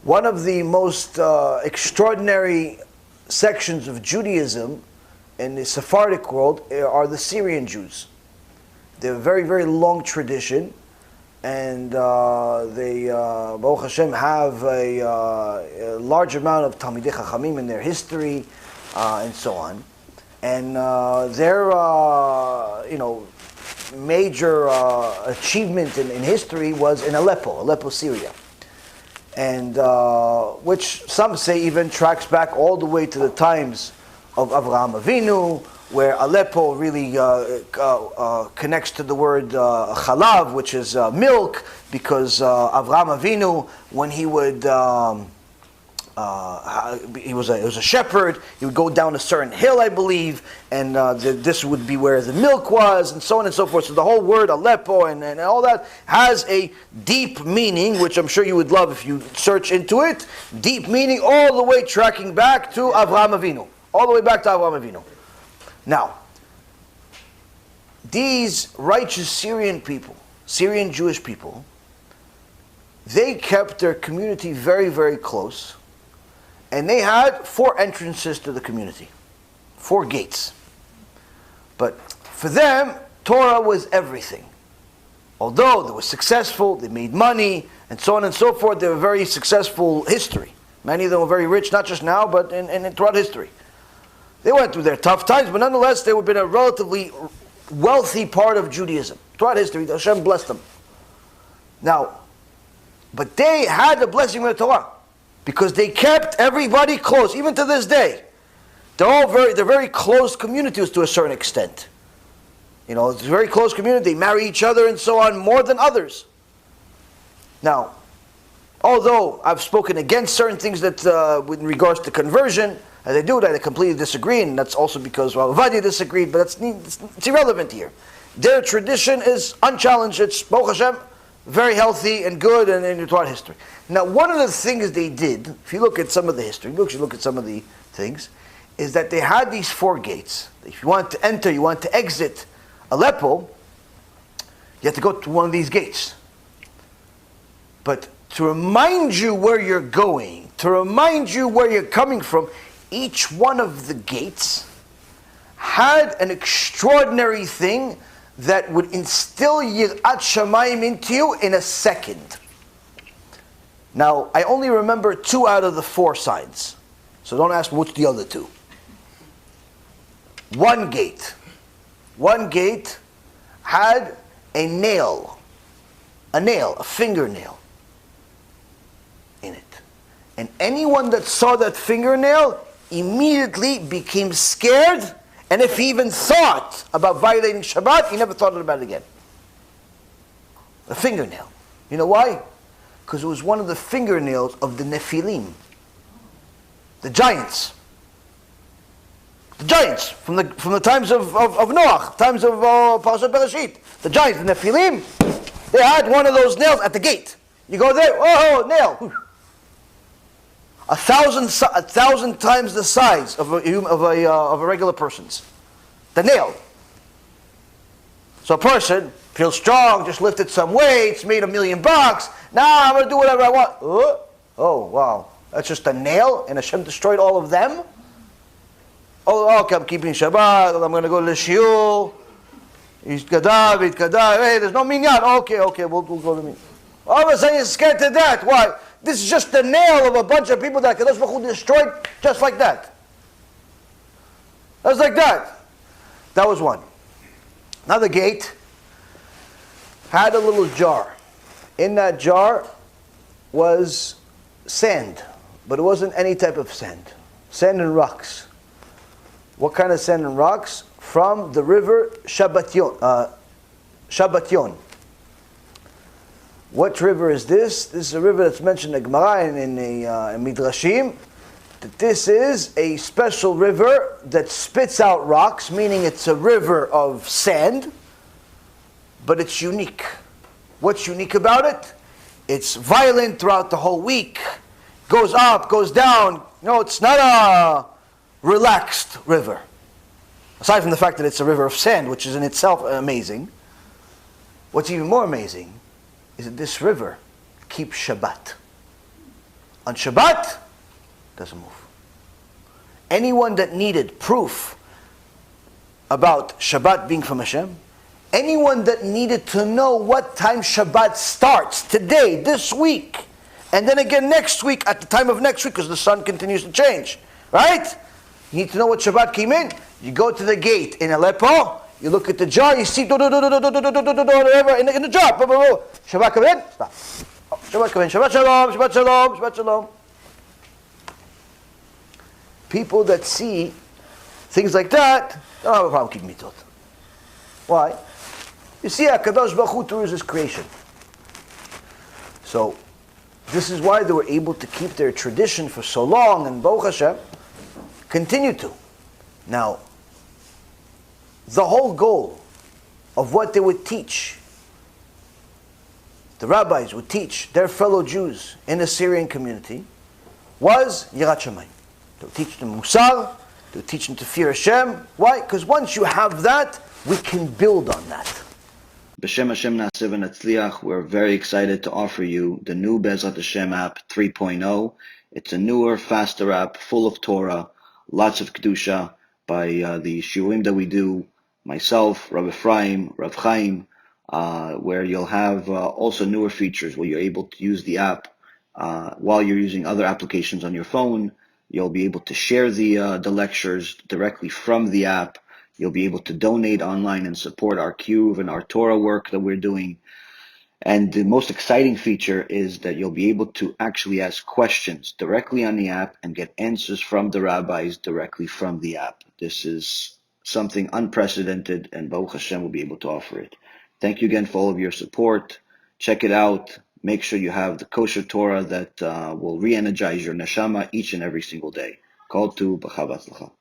One of the most extraordinary sections of Judaism in the Sephardic world are the Syrian Jews. They're a very, very long tradition, and they, Baruch HaShem, have a large amount of Talmidei Chachamim in their history, and so on. And their, major achievement in history was in Aleppo, Syria. And which some say even tracks back all the way to the times of Avraham Avinu, where Aleppo really connects to the word chalav, which is milk, because Avraham Avinu, when he would, he was a shepherd, he would go down a certain hill, I believe, and this would be where the milk was, and so on and so forth. So the whole word Aleppo and all that has a deep meaning, which I'm sure you would love if you search into it. Deep meaning all the way tracking back to Avraham Avinu. All the way back to Avraham Avinu. Now, these righteous Syrian people, Syrian Jewish people, they kept their community very, very close. And they had 4 entrances to the community. 4 gates. But for them, Torah was everything. Although they were successful, they made money, and so on and so forth, they were very successful history. Many of them were very rich, not just now, but in throughout history. They went through their tough times, but nonetheless, they would have been a relatively wealthy part of Judaism. Throughout history, Hashem blessed them. Now, but they had the blessing of the Torah, because they kept everybody close, even to this day. They're very close communities to a certain extent. You know, it's a very close community. They marry each other and so on more than others. Now, although I've spoken against certain things that, with regards to conversion, as I do that, I completely disagree, and that's also because Vadia disagreed, but it's irrelevant here. Their tradition is unchallenged. It's, Baruch Hashem, very healthy and good and throughout history. Now, one of the things they did, if you look at some of the history, you look at some of the things, is that they had these 4 gates. If you want to enter, you want to exit Aleppo, you have to go to one of these gates. But to remind you where you're going, to remind you where you're coming from, each one of the gates had an extraordinary thing that would instill Yirat Shamayim into you in a second. Now, I only remember 2 out of the 4 signs. So don't ask me what's the other 2. One gate had a nail, a fingernail in it. And anyone that saw that fingernail immediately became scared, and if he even thought about violating Shabbat, he never thought about it again. A fingernail. You know why? Because it was one of the fingernails of the Nephilim, the giants. The giants from the times of Noach, times of Parashat Bereshit. The giants, the Nephilim, they had one of those nails at the gate. You go there, oh, nail. 1,000 times the size of a regular person's. The nail. So a person feels strong, just lifted some weights, made $1 million. Now I'm going to do whatever I want. Oh, wow. That's just a nail, and Hashem destroyed all of them? Oh, okay, I'm keeping Shabbat, I'm going to go to the Shiur. Hey, there's no minyan. Okay, we'll go to minyan. All of a sudden you're scared to death. Why? This is just the nail of a bunch of people that Kadosh Baruch Hu destroyed just like that. Just like that. That was one. Another gate had a little jar. In that jar was sand, but it wasn't any type of sand. Sand and rocks. What kind of sand and rocks? From the river Shabbatyon. What river is this? This is a river that's mentioned in the Gemara and in Midrashim. That this is a special river that spits out rocks, meaning it's a river of sand, but it's unique. What's unique about it? It's violent throughout the whole week. Goes up, goes down. No, it's not a relaxed river. Aside from the fact that it's a river of sand, which is in itself amazing. What's even more amazing is that this river keeps Shabbat. On Shabbat, doesn't move. Anyone that needed proof about Shabbat being from Hashem, anyone that needed to know what time Shabbat starts, today, this week, and then again next week, at the time of next week, because the sun continues to change, right? You need to know what Shabbat came in. You go to the gate in Aleppo, you look at the jar, you see, whatever, in the jar, Shabbat come in, stop. Shabbat come in, Shabbat Shalom, Shabbat Shalom, Shabbat Shalom. People that see things like that don't have a problem keeping mitzvot. Why? You see, HaKadosh Baruch Hu through his creation. So, this is why they were able to keep their tradition for so long, and Baruch Hashem, continue to. Now, the whole goal of what they would teach, the rabbis would teach their fellow Jews in the Syrian community, was Yirat Shamayim. They would teach them Musar, they would teach them to fear Hashem. Why? Because once you have that, we can build on that. B'Shem Hashem Na'aseh v'Natzliach, we're very excited to offer you the new Bezrat Hashem app 3.0. It's a newer, faster app, full of Torah, lots of Kedusha by the Shiurim that we do, myself, Rabbi Ephraim, Rav Chaim, where you'll have also newer features where you're able to use the app while you're using other applications on your phone. You'll be able to share the lectures directly from the app. You'll be able to donate online and support our Kiruv and our Torah work that we're doing. And the most exciting feature is that you'll be able to actually ask questions directly on the app and get answers from the rabbis directly from the app. This is something unprecedented, and Baruch Hashem will be able to offer it. Thank you again for all of your support. Check it out. Make sure you have the kosher Torah that will re-energize your neshama each and every single day. Call to B'chava Tzlacha.